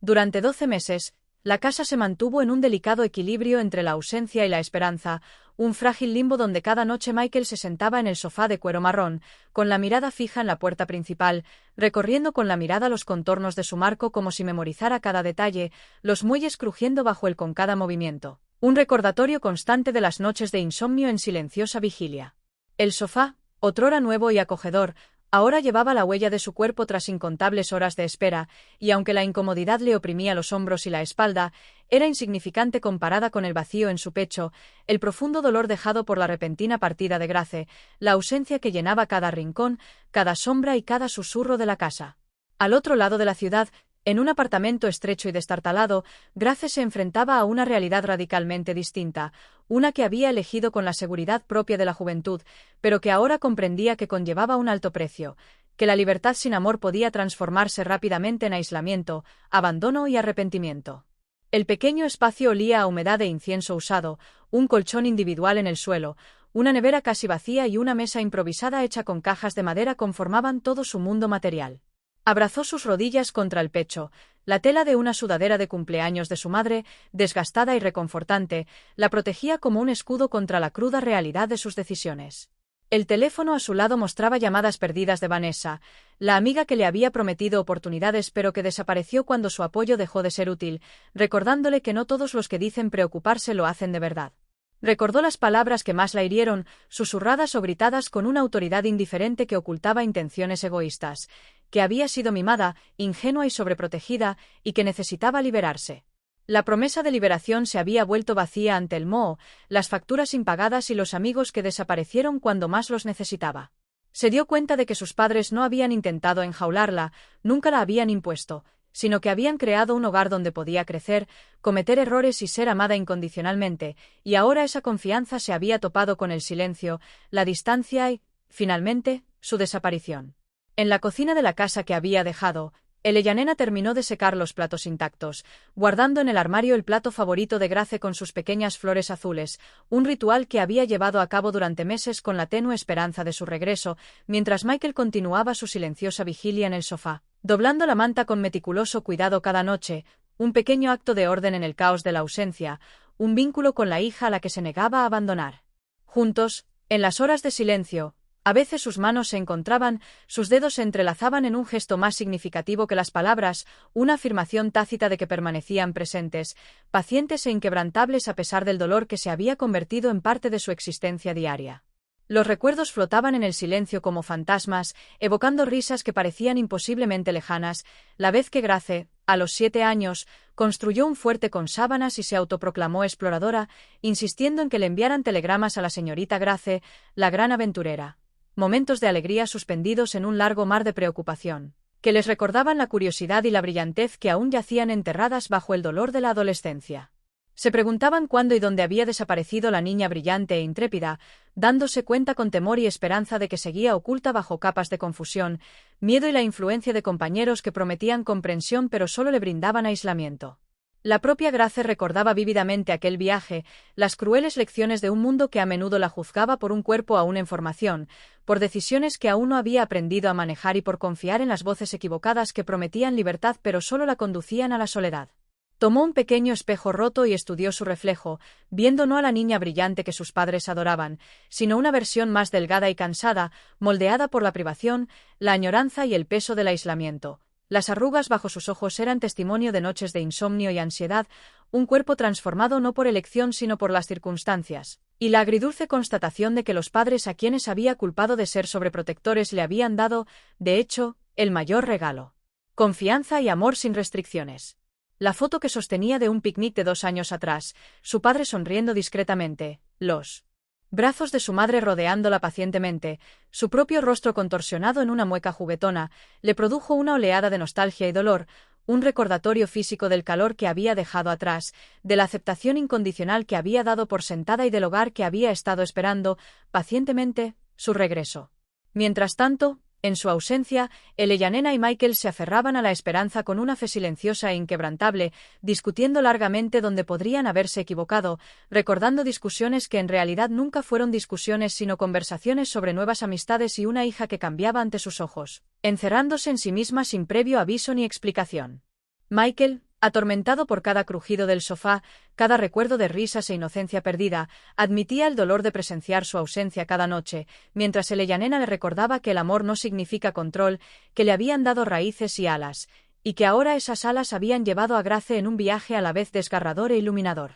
Durante 12 meses, la casa se mantuvo en un delicado equilibrio entre la ausencia y la esperanza, un frágil limbo donde cada noche Michael se sentaba en el sofá de cuero marrón, con la mirada fija en la puerta principal, recorriendo con la mirada los contornos de su marco como si memorizara cada detalle, los muelles crujiendo bajo él con cada movimiento. Un recordatorio constante de las noches de insomnio en silenciosa vigilia. El sofá, otrora nuevo y acogedor, ahora llevaba la huella de su cuerpo tras incontables horas de espera, y aunque la incomodidad le oprimía los hombros y la espalda, era insignificante comparada con el vacío en su pecho, el profundo dolor dejado por la repentina partida de Grace, la ausencia que llenaba cada rincón, cada sombra y cada susurro de la casa. Al otro lado de la ciudad, en un apartamento estrecho y destartalado, Grace se enfrentaba a una realidad radicalmente distinta, una que había elegido con la seguridad propia de la juventud, pero que ahora comprendía que conllevaba un alto precio, que la libertad sin amor podía transformarse rápidamente en aislamiento, abandono y arrepentimiento. El pequeño espacio olía a humedad e incienso usado, un colchón individual en el suelo, una nevera casi vacía y una mesa improvisada hecha con cajas de madera conformaban todo su mundo material. Abrazó sus rodillas contra el pecho, la tela de una sudadera de cumpleaños de su madre, desgastada y reconfortante, la protegía como un escudo contra la cruda realidad de sus decisiones. El teléfono a su lado mostraba llamadas perdidas de Vanessa, la amiga que le había prometido oportunidades pero que desapareció cuando su apoyo dejó de ser útil, recordándole que no todos los que dicen preocuparse lo hacen de verdad. Recordó las palabras que más la hirieron, susurradas o gritadas con una autoridad indiferente que ocultaba intenciones egoístas, que había sido mimada, ingenua y sobreprotegida, y que necesitaba liberarse. La promesa de liberación se había vuelto vacía ante el moho, las facturas impagadas y los amigos que desaparecieron cuando más los necesitaba. Se dio cuenta de que sus padres no habían intentado enjaularla, nunca la habían impuesto, sino que habían creado un hogar donde podía crecer, cometer errores y ser amada incondicionalmente, y ahora esa confianza se había topado con el silencio, la distancia y, finalmente, su desaparición. En la cocina de la casa que había dejado, Eleyanena terminó de secar los platos intactos, guardando en el armario el plato favorito de Grace con sus pequeñas flores azules, un ritual que había llevado a cabo durante meses con la tenue esperanza de su regreso, mientras Michael continuaba su silenciosa vigilia en el sofá, doblando la manta con meticuloso cuidado cada noche, un pequeño acto de orden en el caos de la ausencia, un vínculo con la hija a la que se negaba a abandonar. Juntos, en las horas de silencio, a veces sus manos se encontraban, sus dedos se entrelazaban en un gesto más significativo que las palabras, una afirmación tácita de que permanecían presentes, pacientes e inquebrantables a pesar del dolor que se había convertido en parte de su existencia diaria. Los recuerdos flotaban en el silencio como fantasmas, evocando risas que parecían imposiblemente lejanas, la vez que Grace, a los 7 años, construyó un fuerte con sábanas y se autoproclamó exploradora, insistiendo en que le enviaran telegramas a la señorita Grace, la gran aventurera. Momentos de alegría suspendidos en un largo mar de preocupación, que les recordaban la curiosidad y la brillantez que aún yacían enterradas bajo el dolor de la adolescencia. Se preguntaban cuándo y dónde había desaparecido la niña brillante e intrépida, dándose cuenta con temor y esperanza de que seguía oculta bajo capas de confusión, miedo y la influencia de compañeros que prometían comprensión pero solo le brindaban aislamiento. La propia Grace recordaba vívidamente aquel viaje, las crueles lecciones de un mundo que a menudo la juzgaba por un cuerpo aún en formación, por decisiones que aún no había aprendido a manejar y por confiar en las voces equivocadas que prometían libertad pero solo la conducían a la soledad. Tomó un pequeño espejo roto y estudió su reflejo, viendo no a la niña brillante que sus padres adoraban, sino una versión más delgada y cansada, moldeada por la privación, la añoranza y el peso del aislamiento. Las arrugas bajo sus ojos eran testimonio de noches de insomnio y ansiedad, un cuerpo transformado no por elección sino por las circunstancias, y la agridulce constatación de que los padres a quienes había culpado de ser sobreprotectores le habían dado, de hecho, el mayor regalo: confianza y amor sin restricciones. La foto que sostenía de un picnic de 2 años atrás, su padre sonriendo discretamente, los brazos de su madre rodeándola pacientemente, su propio rostro contorsionado en una mueca juguetona, le produjo una oleada de nostalgia y dolor, un recordatorio físico del calor que había dejado atrás, de la aceptación incondicional que había dado por sentada y del hogar que había estado esperando, pacientemente, su regreso. Mientras tanto, en su ausencia, Eleyanena y Michael se aferraban a la esperanza con una fe silenciosa e inquebrantable, discutiendo largamente donde podrían haberse equivocado, recordando discusiones que en realidad nunca fueron discusiones sino conversaciones sobre nuevas amistades y una hija que cambiaba ante sus ojos, encerrándose en sí misma sin previo aviso ni explicación. Michael, Atormentado por cada crujido del sofá, cada recuerdo de risas e inocencia perdida, admitía el dolor de presenciar su ausencia cada noche, mientras Eleyanena le recordaba que el amor no significa control, que le habían dado raíces y alas, y que ahora esas alas habían llevado a Grace en un viaje a la vez desgarrador e iluminador.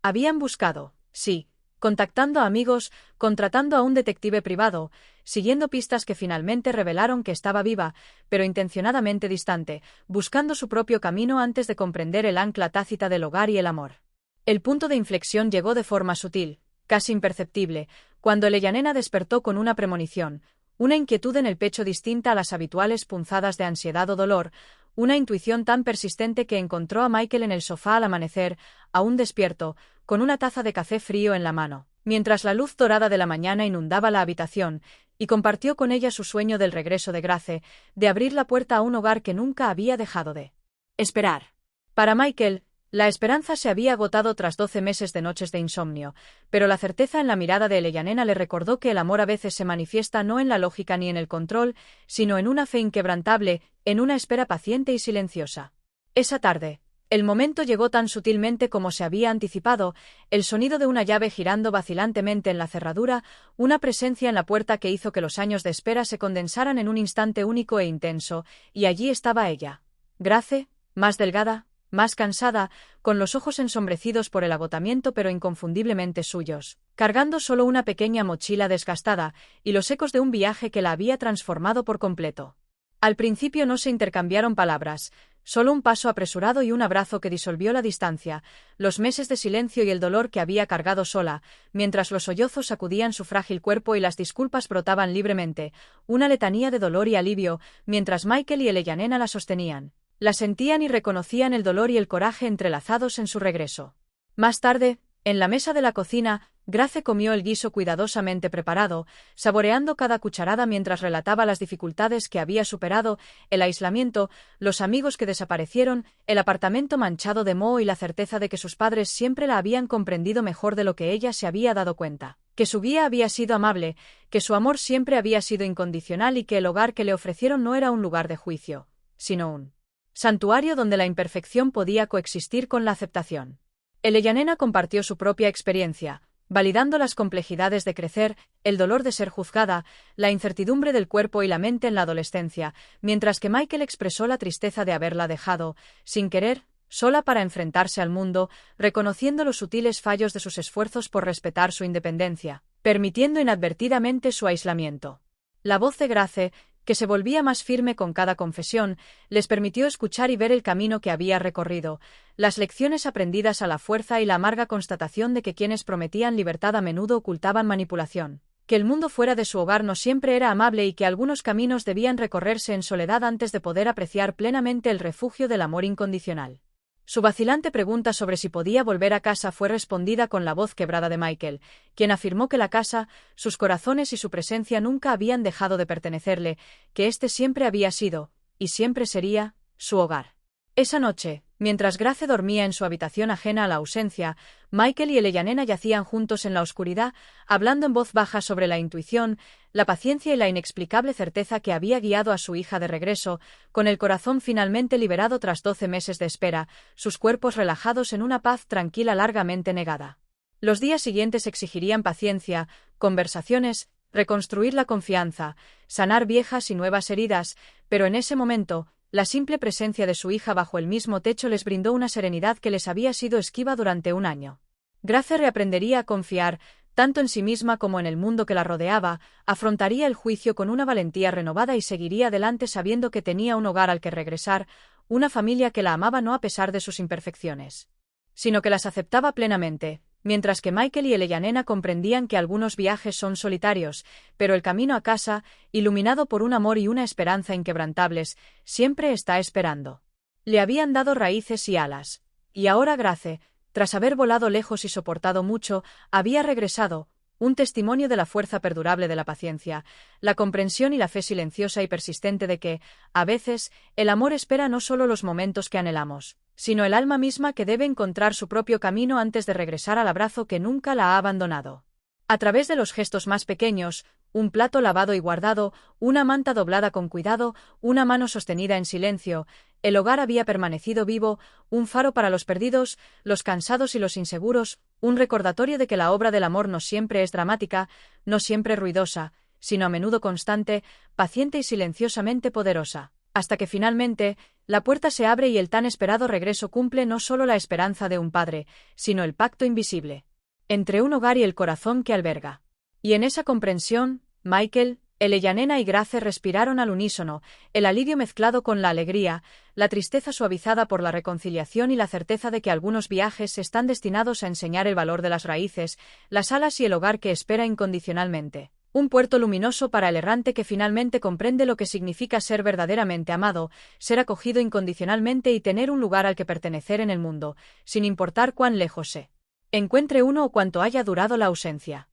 Habían buscado, sí, contactando a amigos, contratando a un detective privado, siguiendo pistas que finalmente revelaron que estaba viva, pero intencionadamente distante, buscando su propio camino antes de comprender el ancla tácita del hogar y el amor. El punto de inflexión llegó de forma sutil, casi imperceptible, cuando Eleyanena despertó con una premonición, una inquietud en el pecho distinta a las habituales punzadas de ansiedad o dolor, una intuición tan persistente que encontró a Michael en el sofá al amanecer, aún despierto, con una taza de café frío en la mano, mientras la luz dorada de la mañana inundaba la habitación, y compartió con ella su sueño del regreso de Grace, de abrir la puerta a un hogar que nunca había dejado de esperar. Para Michael, la esperanza se había agotado tras 12 meses de noches de insomnio, pero la certeza en la mirada de Eleyanena le recordó que el amor a veces se manifiesta no en la lógica ni en el control, sino en una fe inquebrantable, en una espera paciente y silenciosa. Esa tarde, el momento llegó tan sutilmente como se había anticipado, el sonido de una llave girando vacilantemente en la cerradura, una presencia en la puerta que hizo que los años de espera se condensaran en un instante único e intenso, y allí estaba ella. Grace, más delgada, más cansada, con los ojos ensombrecidos por el agotamiento pero inconfundiblemente suyos, cargando solo una pequeña mochila desgastada, y los ecos de un viaje que la había transformado por completo. Al principio no se intercambiaron palabras, solo un paso apresurado y un abrazo que disolvió la distancia, los meses de silencio y el dolor que había cargado sola, mientras los sollozos sacudían su frágil cuerpo y las disculpas brotaban libremente, una letanía de dolor y alivio, mientras Michael y Eleyanena la sostenían. La sentían y reconocían el dolor y el coraje entrelazados en su regreso. Más tarde, en la mesa de la cocina, Grace comió el guiso cuidadosamente preparado, saboreando cada cucharada mientras relataba las dificultades que había superado, el aislamiento, los amigos que desaparecieron, el apartamento manchado de moho y la certeza de que sus padres siempre la habían comprendido mejor de lo que ella se había dado cuenta, que su guía había sido amable, que su amor siempre había sido incondicional y que el hogar que le ofrecieron no era un lugar de juicio, sino un santuario donde la imperfección podía coexistir con la aceptación. Eleyanena compartió su propia experiencia, validando las complejidades de crecer, el dolor de ser juzgada, la incertidumbre del cuerpo y la mente en la adolescencia, mientras que Michael expresó la tristeza de haberla dejado, sin querer, sola para enfrentarse al mundo, reconociendo los sutiles fallos de sus esfuerzos por respetar su independencia, permitiendo inadvertidamente su aislamiento. La voz de Grace, que se volvía más firme con cada confesión, les permitió escuchar y ver el camino que había recorrido, las lecciones aprendidas a la fuerza y la amarga constatación de que quienes prometían libertad a menudo ocultaban manipulación, que el mundo fuera de su hogar no siempre era amable y que algunos caminos debían recorrerse en soledad antes de poder apreciar plenamente el refugio del amor incondicional. Su vacilante pregunta sobre si podía volver a casa fue respondida con la voz quebrada de Michael, quien afirmó que la casa, sus corazones y su presencia nunca habían dejado de pertenecerle, que éste siempre había sido, y siempre sería, su hogar. Esa noche, mientras Grace dormía en su habitación ajena a la ausencia, Michael y Eleyanena yacían juntos en la oscuridad, hablando en voz baja sobre la intuición, la paciencia y la inexplicable certeza que había guiado a su hija de regreso, con el corazón finalmente liberado tras 12 meses de espera, sus cuerpos relajados en una paz tranquila largamente negada. Los días siguientes exigirían paciencia, conversaciones, reconstruir la confianza, sanar viejas y nuevas heridas, pero en ese momento, la simple presencia de su hija bajo el mismo techo les brindó una serenidad que les había sido esquiva durante un año. Grace reaprendería a confiar, tanto en sí misma como en el mundo que la rodeaba, afrontaría el juicio con una valentía renovada y seguiría adelante sabiendo que tenía un hogar al que regresar, una familia que la amaba no a pesar de sus imperfecciones, sino que las aceptaba plenamente. Mientras que Michael y Eleyanena comprendían que algunos viajes son solitarios, pero el camino a casa, iluminado por un amor y una esperanza inquebrantables, siempre está esperando. Le habían dado raíces y alas. Y ahora Grace, tras haber volado lejos y soportado mucho, había regresado, un testimonio de la fuerza perdurable de la paciencia, la comprensión y la fe silenciosa y persistente de que, a veces, el amor espera no solo los momentos que anhelamos, sino el alma misma que debe encontrar su propio camino antes de regresar al abrazo que nunca la ha abandonado. A través de los gestos más pequeños, un plato lavado y guardado, una manta doblada con cuidado, una mano sostenida en silencio. El hogar había permanecido vivo, un faro para los perdidos, los cansados y los inseguros, un recordatorio de que la obra del amor no siempre es dramática, no siempre ruidosa, sino a menudo constante, paciente y silenciosamente poderosa. Hasta que finalmente, la puerta se abre y el tan esperado regreso cumple no solo la esperanza de un padre, sino el pacto invisible entre un hogar y el corazón que alberga. Y en esa comprensión, Michael, Eleyanena y Grace respiraron al unísono, el alivio mezclado con la alegría, la tristeza suavizada por la reconciliación y la certeza de que algunos viajes están destinados a enseñar el valor de las raíces, las alas y el hogar que espera incondicionalmente. Un puerto luminoso para el errante que finalmente comprende lo que significa ser verdaderamente amado, ser acogido incondicionalmente y tener un lugar al que pertenecer en el mundo, sin importar cuán lejos se encuentre uno o cuánto haya durado la ausencia.